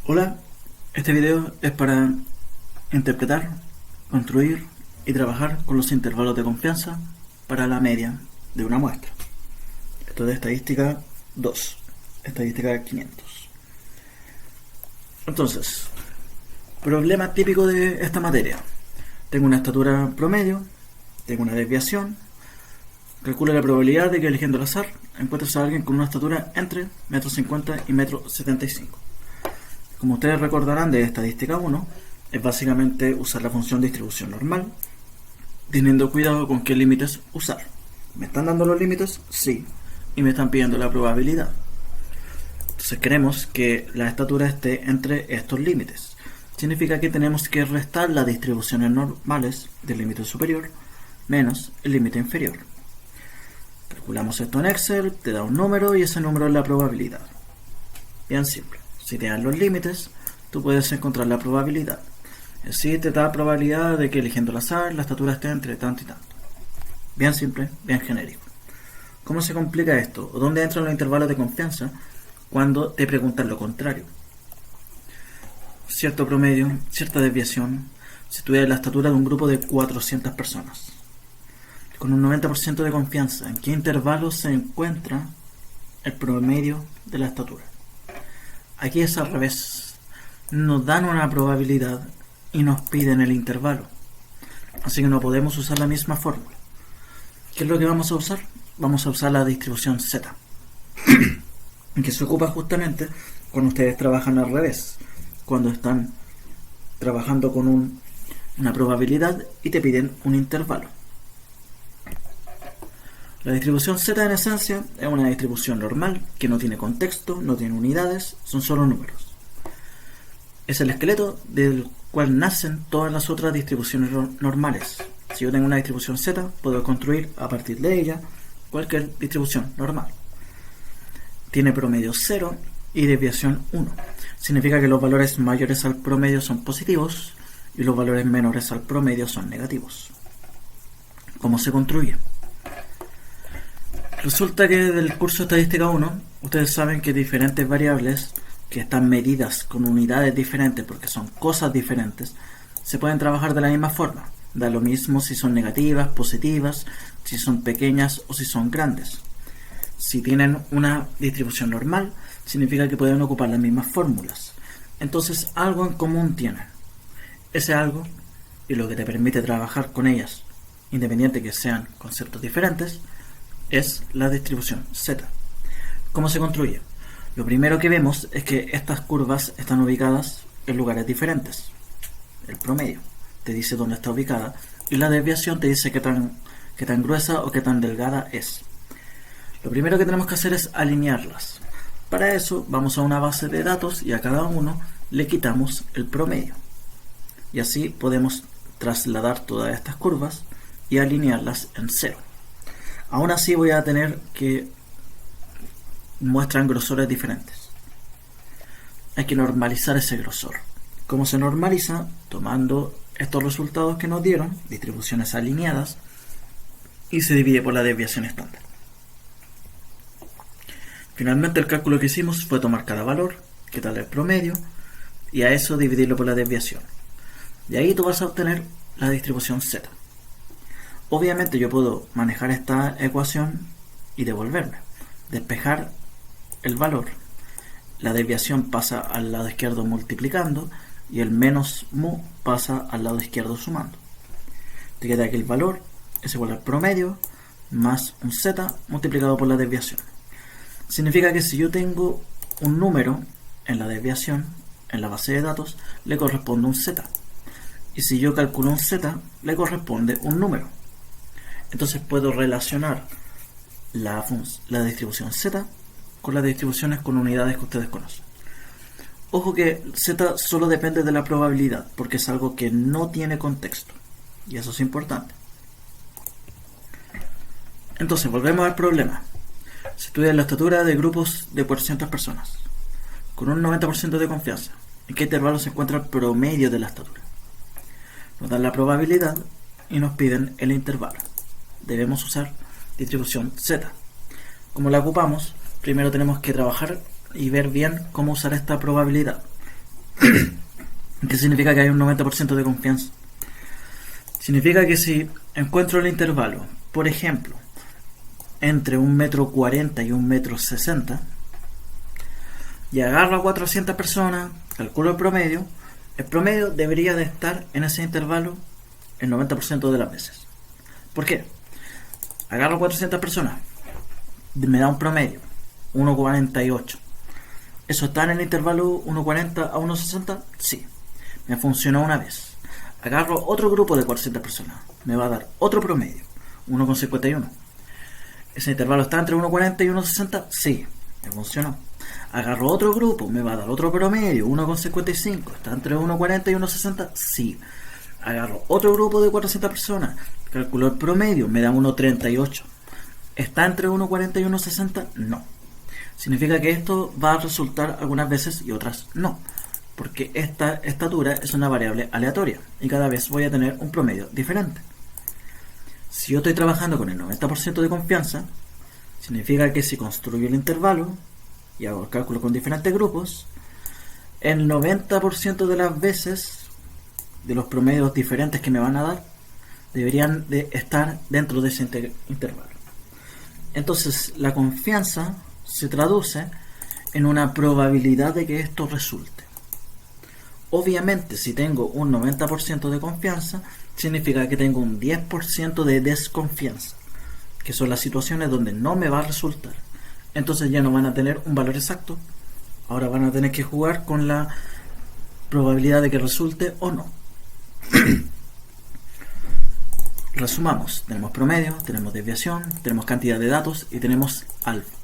Hola, este video es para interpretar, construir y trabajar con los intervalos de confianza para la media de una muestra. Esto es de estadística 2, estadística 500. Entonces, problema típico de esta materia. Tengo una estatura promedio, tengo una desviación, calcula la probabilidad de que eligiendo al azar encuentres a alguien con una estatura entre 1,50 m y 1,75 m. Como ustedes recordarán de estadística 1, es básicamente usar la función distribución normal, teniendo cuidado con qué límites usar. ¿Me están dando los límites? Sí. Y me están pidiendo la probabilidad. Entonces queremos que la estatura esté entre estos límites. Significa que tenemos que restar las distribuciones normales del límite superior menos el límite inferior. Calculamos esto en Excel, te da un número y ese número es la probabilidad. Bien simple. Si te dan los límites, tú puedes encontrar la probabilidad. Así te da probabilidad de que eligiendo al azar la estatura esté entre tanto y tanto. Bien simple, bien genérico. ¿Cómo se complica esto? ¿O dónde entran los intervalos de confianza cuando te preguntan lo contrario? Cierto promedio, cierta desviación, si tuviera la estatura de un grupo de 400 personas. Con un 90% de confianza, ¿en qué intervalo se encuentra el promedio de la estatura? Aquí es al revés. Nos dan una probabilidad y nos piden el intervalo. Así que no podemos usar la misma fórmula. ¿Qué es lo que vamos a usar? Vamos a usar la distribución Z, que se ocupa justamente cuando ustedes trabajan al revés, cuando están trabajando con una probabilidad y te piden un intervalo. La distribución Z en esencia es una distribución normal que no tiene contexto, no tiene unidades, son solo números. Es el esqueleto del cual nacen todas las otras distribuciones normales. Si yo tengo una distribución Z, puedo construir a partir de ella cualquier distribución normal. Tiene promedio 0 y desviación 1. Significa que los valores mayores al promedio son positivos y los valores menores al promedio son negativos. ¿Cómo se construye? Resulta que del curso Estadística 1, ustedes saben que diferentes variables que están medidas con unidades diferentes porque son cosas diferentes, se pueden trabajar de la misma forma. Da lo mismo si son negativas, positivas, si son pequeñas o si son grandes. Si tienen una distribución normal, significa que pueden ocupar las mismas fórmulas. Entonces algo en común tienen. Ese algo, y lo que te permite trabajar con ellas, independiente que sean conceptos diferentes, es la distribución Z. ¿Cómo se construye? Lo primero que vemos es que estas curvas están ubicadas en lugares diferentes. El promedio te dice dónde está ubicada y la desviación te dice qué tan gruesa o qué tan delgada es. Lo primero que tenemos que hacer es alinearlas. Para eso vamos a una base de datos y a cada uno le quitamos el promedio. Y así podemos trasladar todas estas curvas y alinearlas en 0. Aún así voy a tener que muestran grosores diferentes. Hay que normalizar ese grosor. ¿Cómo se normaliza? Tomando estos resultados que nos dieron, distribuciones alineadas, y se divide por la desviación estándar. Finalmente el cálculo que hicimos fue tomar cada valor, quitarle el promedio, y a eso dividirlo por la desviación. Y ahí tú vas a obtener la distribución Z. Obviamente yo puedo manejar esta ecuación y devolverme. Despejar el valor. La desviación pasa al lado izquierdo multiplicando y el menos mu pasa al lado izquierdo sumando. Te queda que el valor es igual al promedio más un Z multiplicado por la desviación. Significa que si yo tengo un número en la desviación, en la base de datos, le corresponde un Z. Y si yo calculo un Z, le corresponde un número. Entonces puedo relacionar la distribución Z con las distribuciones con unidades que ustedes conocen. Ojo que Z solo depende de la probabilidad, porque es algo que no tiene contexto. Y eso es importante. Entonces, volvemos al problema. Se estudia la estatura de grupos de 400 personas, con un 90% de confianza. ¿En qué intervalo se encuentra el promedio de la estatura? Nos dan la probabilidad y nos piden el intervalo. Debemos usar distribución Z. Como la ocupamos, primero tenemos que trabajar y ver bien cómo usar esta probabilidad. ¿Qué significa que hay un 90% de confianza? Significa que si encuentro el intervalo, por ejemplo, entre 1,40 m y 1,60 m, y agarro a 400 personas, calculo el promedio debería de estar en ese intervalo el 90% de las veces. ¿Por qué? Agarro a 400 personas, me da un promedio, 1,48. ¿Eso está en el intervalo 1,40 a 1,60? Sí. Me funcionó una vez. Agarro otro grupo de 400 personas, me va a dar otro promedio, 1,51. ¿Ese intervalo está entre 1,40 y 1,60? Sí, me funcionó. Agarro otro grupo, me va a dar otro promedio, 1,55. ¿Está entre 1,40 y 1,60? Sí. Agarro otro grupo de 400 personas, calculo el promedio, me da 1,38. ¿Está entre 1,40 y 1,60? No. Significa que esto va a resultar algunas veces y otras no, porque esta estatura es una variable aleatoria y cada vez voy a tener un promedio diferente. Si yo estoy trabajando con el 90% de confianza, significa que si construyo el intervalo y hago el cálculo con diferentes grupos, el 90% de las veces de los promedios diferentes que me van a dar deberían de estar dentro de ese intervalo. Entonces la confianza se traduce en una probabilidad de que esto resulte. Obviamente, si tengo un 90% de confianza, significa que tengo un 10% de desconfianza, que son las situaciones donde no me va a resultar. Entonces ya no van a tener un valor exacto. Ahora van a tener que jugar con la probabilidad de que resulte o no. Resumamos, tenemos promedio, tenemos desviación, tenemos cantidad de datos y tenemos alfa.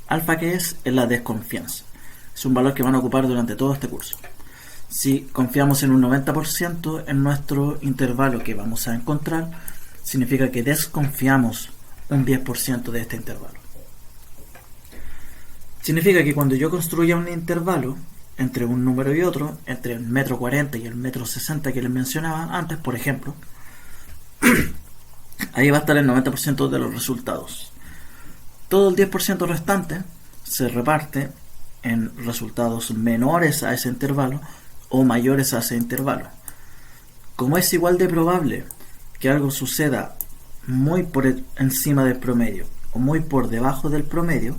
Alfa, ¿qué es? Es la desconfianza. Es un valor que van a ocupar durante todo este curso. Si confiamos en un 90% en nuestro intervalo que vamos a encontrar, significa que desconfiamos un 10% de este intervalo. Significa que cuando yo construya un intervalo entre un número y otro, entre el 1,40 m y el 1,60 m que les mencionaba antes, por ejemplo, ahí va a estar el 90% de los resultados. Todo el 10% restante se reparte en resultados menores a ese intervalo o mayores a ese intervalo. Como es igual de probable que algo suceda muy por encima del promedio o muy por debajo del promedio,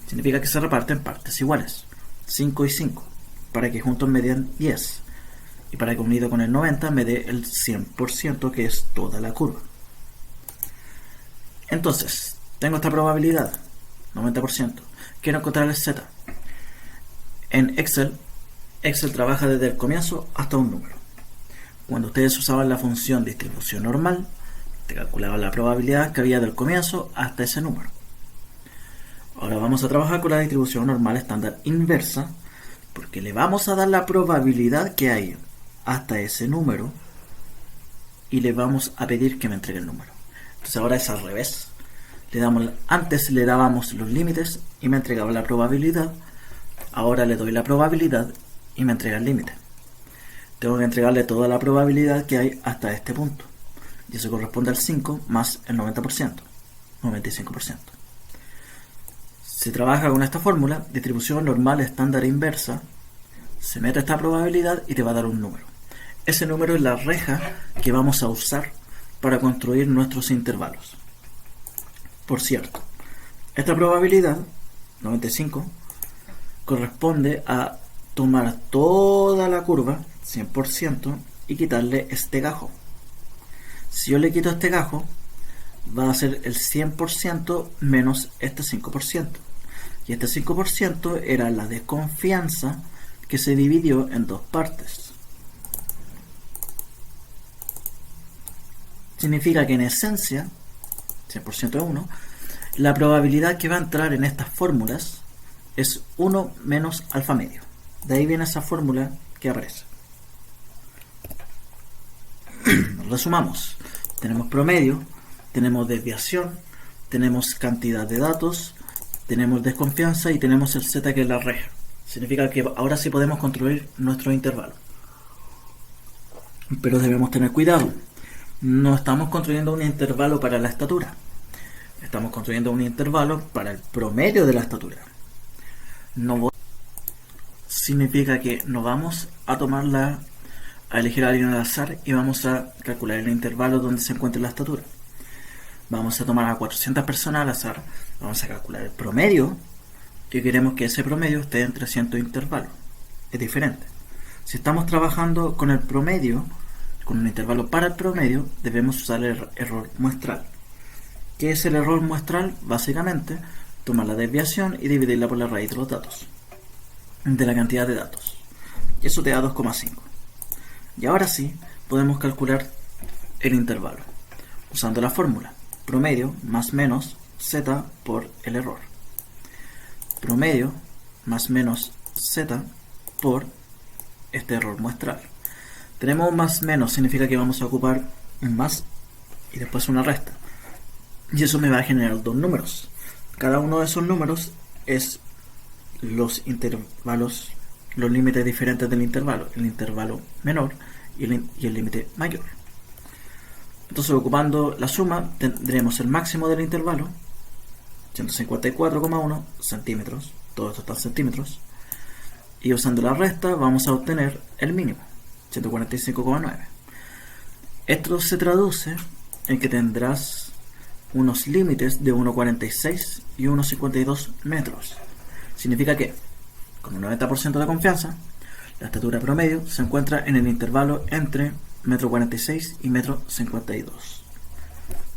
significa que se reparte en partes iguales, 5 y 5, para que juntos me den 10 y para que unido con el 90 me dé el 100%, que es toda la curva. Entonces, tengo esta probabilidad, 90%. Quiero encontrar el Z. En Excel trabaja desde el comienzo hasta un número. Cuando ustedes usaban la función distribución normal, te calculaba la probabilidad que había del comienzo hasta ese número. Ahora vamos a trabajar con la distribución normal estándar inversa, porque le vamos a dar la probabilidad que hay hasta ese número y le vamos a pedir que me entregue el número. Entonces ahora es al revés. Antes le dábamos los límites y me entregaba la probabilidad. Ahora le doy la probabilidad y me entrega el límite. Tengo que entregarle toda la probabilidad que hay hasta este punto. Y eso corresponde al 5 más el 90%, 95%. Se trabaja con esta fórmula, distribución normal estándar inversa. Se mete esta probabilidad y te va a dar un número. Ese número es la reja que vamos a usar para construir nuestros intervalos. Por cierto, esta probabilidad, 95, corresponde a tomar toda la curva, 100%, y quitarle este gajo. Si yo le quito este gajo, va a ser el 100% menos este 5%. Y este 5% era la desconfianza que se dividió en dos partes. Significa que en esencia, 100% de 1, la probabilidad que va a entrar en estas fórmulas es 1 menos alfa medio. De ahí viene esa fórmula que aparece. Resumamos. Tenemos promedio, tenemos desviación, tenemos cantidad de datos, tenemos desconfianza y tenemos el Z, que es la reja. Significa que ahora sí podemos construir nuestro intervalo. Pero debemos tener cuidado. No estamos construyendo un intervalo para la estatura. Estamos construyendo un intervalo para el promedio de la estatura. significa que no vamos a elegir a alguien al azar y vamos a calcular el intervalo donde se encuentra la estatura. Vamos a tomar a 400 personas al azar, vamos a calcular el promedio y queremos que ese promedio esté en 300 intervalos. Es diferente. Si estamos trabajando con el promedio, con un intervalo para el promedio, debemos usar el error muestral. ¿Qué es el error muestral? Básicamente, tomar la desviación y dividirla por la raíz de los datos, de la cantidad de datos. Y eso te da 2,5. Y ahora sí, podemos calcular el intervalo, usando la fórmula promedio más menos z por el error. Promedio más menos z por este error muestral. Tenemos más menos, significa que vamos a ocupar un más y después una resta. Y eso me va a generar dos números. Cada uno de esos números es los intervalos, los límites diferentes del intervalo. El intervalo menor y el límite mayor. Entonces, ocupando la suma, tendremos el máximo del intervalo, 154,1 centímetros. Todo esto está en centímetros. Y usando la resta, vamos a obtener el mínimo, 145,9. Esto se traduce en que tendrás unos límites de 1,46 y 1,52 metros. Significa que, con un 90% de confianza, la estatura promedio se encuentra en el intervalo entre 1,46 y 1,52.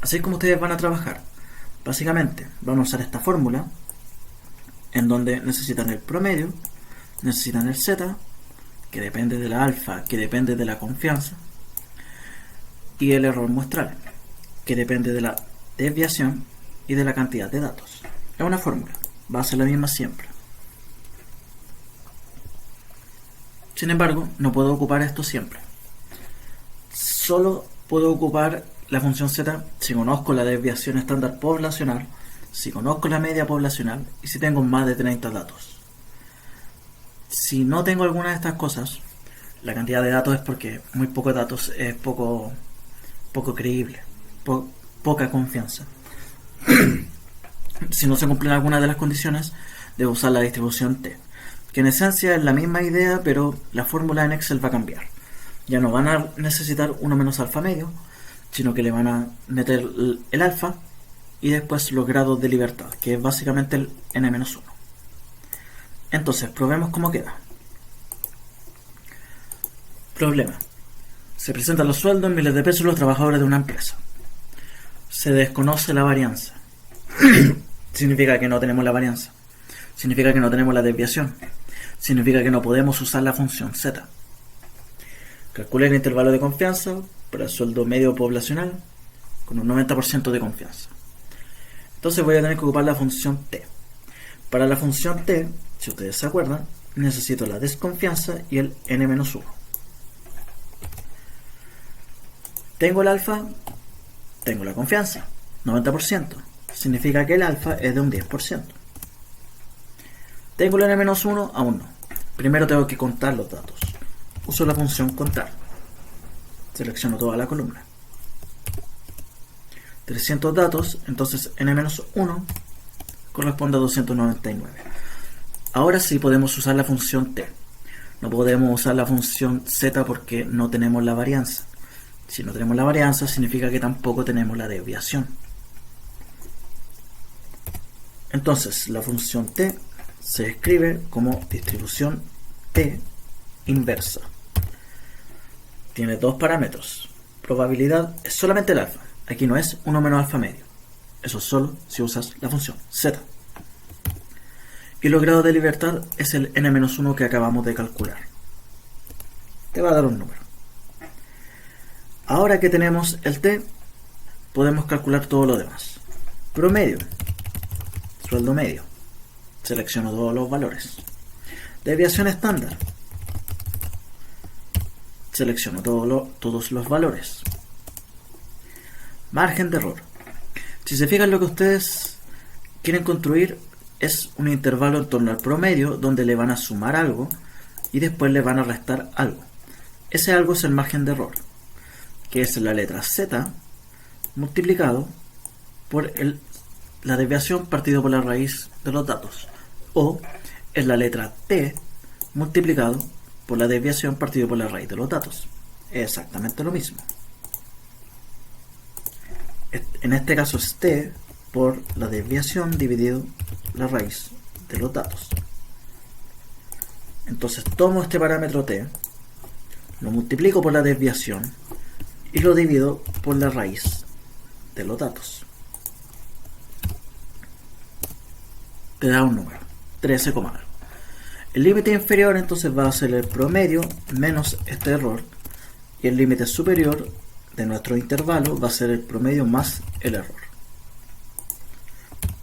Así es como ustedes van a trabajar. Básicamente, van a usar esta fórmula, en donde necesitan el promedio, necesitan el z, que depende de la alfa, que depende de la confianza, y el error muestral, que depende de la desviación y de la cantidad de datos. Es una fórmula, va a ser la misma siempre. Sin embargo, no puedo ocupar esto siempre. Solo puedo ocupar la función z si conozco la desviación estándar poblacional, si conozco la media poblacional y si tengo más de 30 datos. Si no tengo alguna de estas cosas, la cantidad de datos es porque muy pocos datos es poco creíble, poca confianza. Si no se cumplen algunas de las condiciones, debo usar la distribución t, que en esencia es la misma idea, pero la fórmula en Excel va a cambiar. Ya no van a necesitar 1 menos alfa medio, sino que le van a meter el alfa y después los grados de libertad, que es básicamente el n-1. Entonces, probemos cómo queda. Problema. Se presentan los sueldos en miles de pesos de los trabajadores de una empresa. Se desconoce la varianza. Significa que no tenemos la varianza. Significa que no tenemos la desviación. Significa que no podemos usar la función z. Calcule el intervalo de confianza para el sueldo medio poblacional con un 90% de confianza. Entonces voy a tener que ocupar la función t. Para la función t, si ustedes se acuerdan, necesito la desconfianza y el n-1. Tengo el alfa, tengo la confianza, 90%. Significa que el alfa es de un 10%. Tengo el n-1, aún no. Primero tengo que contar los datos. Uso la función contar. Selecciono toda la columna. 300 datos, entonces n-1 corresponde a 299. Ahora sí podemos usar la función t. No podemos usar la función z porque no tenemos la varianza. Si no tenemos la varianza, significa que tampoco tenemos la desviación. Entonces, la función t se escribe como distribución t inversa. Tiene dos parámetros. Probabilidad es solamente el alfa. Aquí no es 1 menos alfa medio. Eso es solo si usas la función z. Y los grados de libertad es el n-1 que acabamos de calcular. Te va a dar un número. Ahora que tenemos el t, podemos calcular todo lo demás. Promedio. Sueldo medio. Selecciono todos los valores. Desviación estándar. Selecciono todos los valores. Margen de error. Si se fijan, lo que ustedes quieren construir es un intervalo en torno al promedio donde le van a sumar algo y después le van a restar algo. Ese algo es el margen de error, que es la letra z multiplicado por la desviación partido por la raíz de los datos, o es la letra t multiplicado por la desviación partido por la raíz de los datos. Es exactamente lo mismo. En este caso es t por la desviación dividido la raíz de los datos. Entonces tomo este parámetro t, lo multiplico por la desviación y lo divido por la raíz de los datos. Te da un número, 13,1. El límite inferior entonces va a ser el promedio menos este error, y el límite superior de nuestro intervalo va a ser el promedio más el error.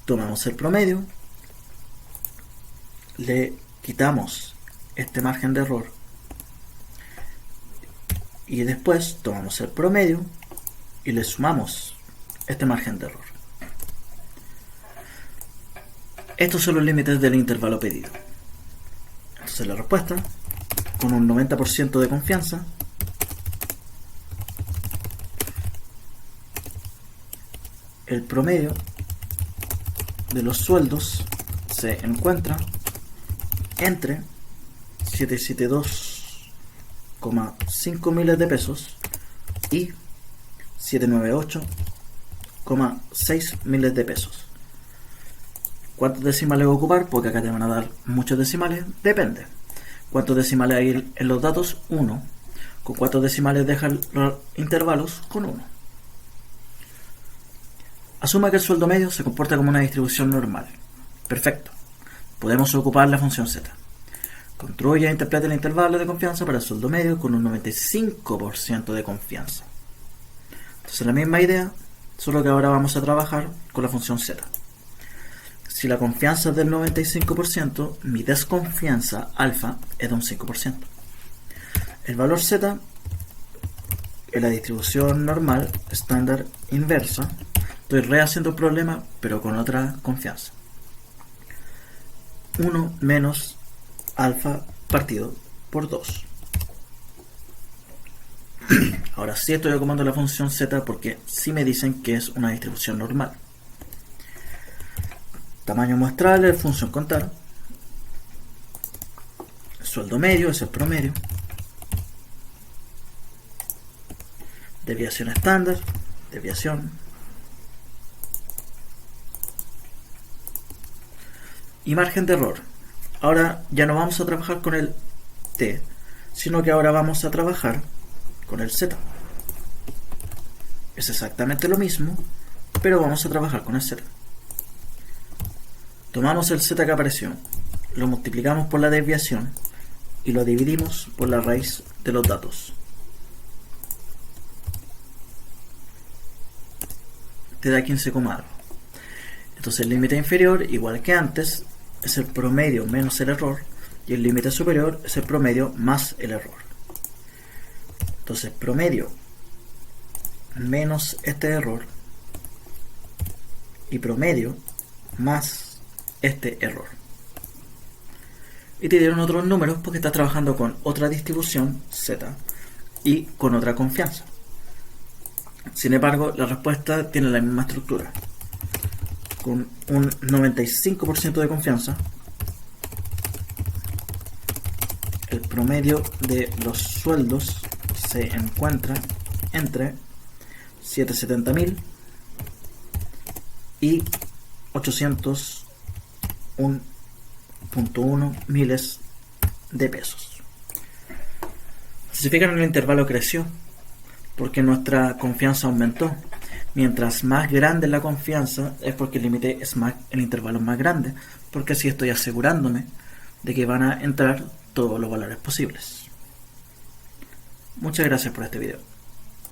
Tomamos el promedio, le quitamos este margen de error y después tomamos el promedio y le sumamos este margen de error. Estos son los límites del intervalo pedido. Entonces la respuesta, con un 90% de confianza, el promedio de los sueldos se encuentra entre 772,5 miles de pesos y 798,6 miles de pesos. ¿Cuántos decimales voy a ocupar? Porque acá te van a dar muchos decimales. Depende. ¿Cuántos decimales hay en los datos? 1. ¿Con cuántos decimales dejan los intervalos? Con 1. Asuma que el sueldo medio se comporta como una distribución normal. Perfecto. Podemos ocupar la función z. Construya e interprete el intervalo de confianza para el sueldo medio con un 95% de confianza. Entonces la misma idea, solo que ahora vamos a trabajar con la función z. Si la confianza es del 95%, mi desconfianza alfa es de un 5%. El valor z en la distribución normal, estándar inversa, estoy rehaciendo el problema, pero con otra confianza. 1 menos alfa partido por 2. Ahora sí estoy ocupando la función z porque sí me dicen que es una distribución normal. Tamaño muestral es función contar. El sueldo medio es el promedio. Desviación estándar, desviación. Y margen de error. Ahora ya no vamos a trabajar con el t, sino que ahora vamos a trabajar con el z. Es exactamente lo mismo, pero vamos a trabajar con el z. Tomamos el z que apareció, lo multiplicamos por la desviación y lo dividimos por la raíz de los datos. Te da 15, algo. Entonces el límite inferior, igual que antes, es el promedio menos el error, y el límite superior es el promedio más el error. Entonces promedio menos este error y promedio más este error. Y te dieron otros números porque estás trabajando con otra distribución z y con otra confianza. Sin embargo, la respuesta tiene la misma estructura. Con un 95% de confianza, el promedio de los sueldos se encuentra entre 770.000 y 801.1 miles de pesos. Si se fijan, el intervalo creció porque nuestra confianza aumentó. Mientras más grande es la confianza, es porque el límite es más, el intervalo es más grande, porque así estoy asegurándome de que van a entrar todos los valores posibles. Muchas gracias por este video.